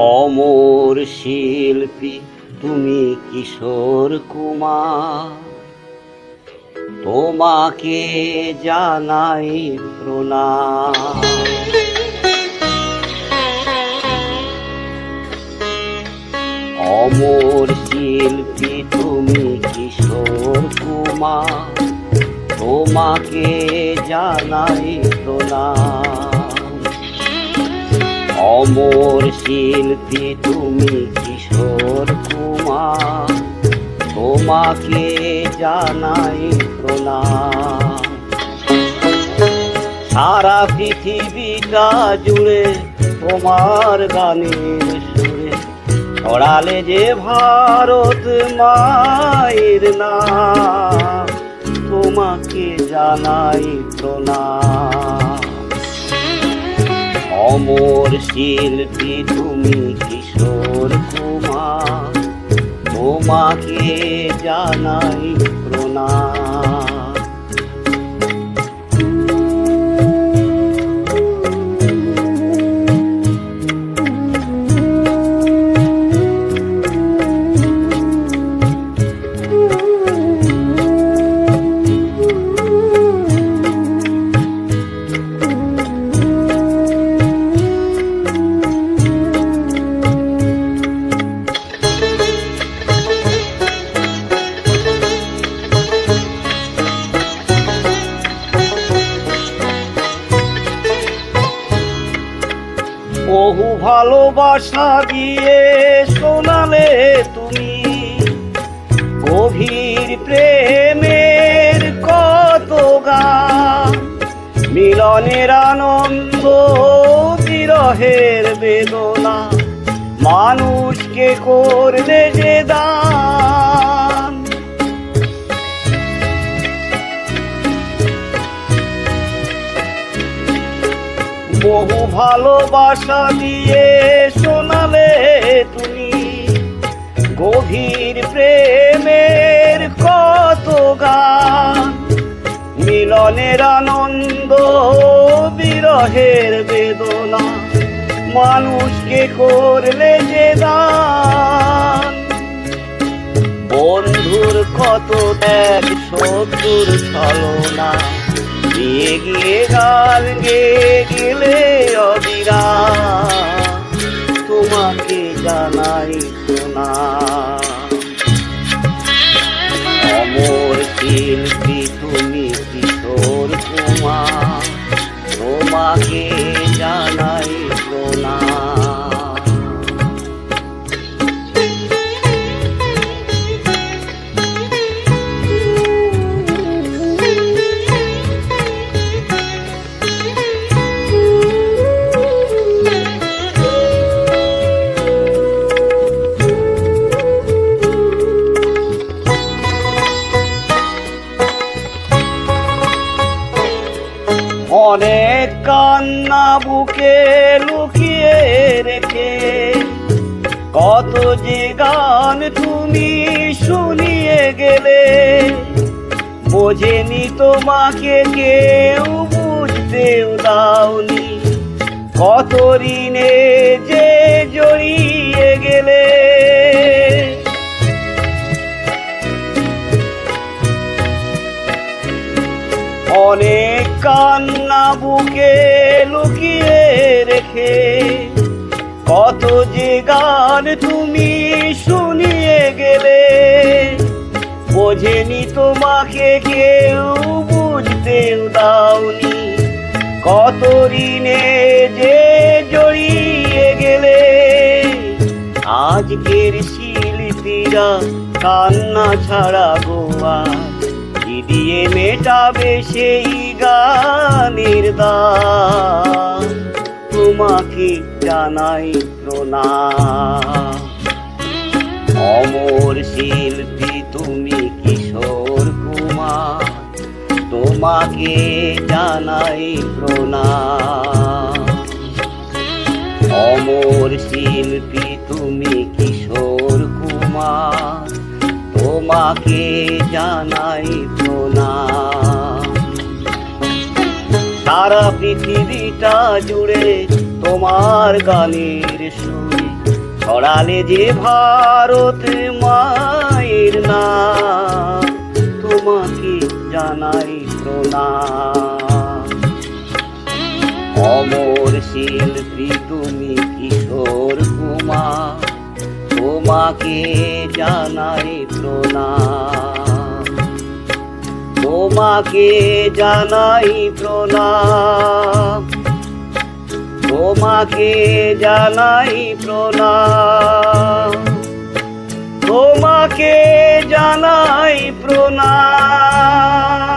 অমর শিল্পী তুমি কিশোর কুমার, তোমাকে জানাই প্রণাম। অমর শিল্পী তুমি কিশোর কুমার, তোমাকে জানাই প্রণাম। অমর শিল্পী তুমি কিশোর কুমার, তোমাকে জানাই প্রণাম। সারা পৃথিবীটা জুড়ে তোমার গানের সুরে ছড়ালে যে ভারত মায়ের নাম, তোমাকে জানাই প্রণাম। অমর শিল্পী তুমি কিশোর কুমার, তোমাকে জানাই প্রণাম। বহু ভালোবাসা দিয়ে শোনালে তুমি গভীর প্রেমের কত গান। মিলনের আনন্দ, বিরহের বেদনা, মানুষকে করলে যে দান। বহু ভালোবাসা দিয়ে শোনালে তুমি গভীর প্রেমের কত গান। মিলনের আনন্দ, বিরহের বেদনা, মানুষকে করলে যে দান। বন্ধুর কত ত্যাগ, শত্রুর ছলনা, গিয়ে গিয়ে গান গেয়ে গেলে অবিরাম, তোমাকে জানাই প্রণাম। অমর শিল্পী তুমি কিশোর কুমার, তোমাকে জানাই প্রণাম। অনেক কান্না বুকে লুকিয়ে রেখে কত যে গান তুমি শুনিয়ে গেলে। বোঝেনি তোমাকে কেউ, বুঝতেও দাওনি, কত ঋণে যে জড়িয়ে গেলে। অনেক কান্না বুকে লুকিয়ে রেখে কত যে গান তুমি শুনিয়ে গেলে। বোঝেনি তোমাকে কেউ, বুঝতেও দাওনি, কত ঋণে যে জড়িয়ে গেলে। আজকের শিল্পীরা কান্না ছাড়া গোয়া দিয়ে মেটাবে সেই গানের দান, তোমাকে জানাই প্রণাম। অমর শিল্পী তুমি কিশোর কুমার, তোমাকে জানাই প্রণাম। অমর শিল্পী তুমি কিশোর কুমার, তোমাকে জানাই প্রণাম। সারা পৃথিবীটা জুড়ে তোমার গানের সুর ছড়ালে যে ভারত মায়ের নাম, তোমাকে জানাই প্রণাম। অমর শিল্পী তুমি কিশোর কুমার, তোমাকে জানাই প্রণাম। তোমাকে জানাই প্রণাম, তোমাকে জানাই প্রণাম, তোমাকে জানাই প্রণাম।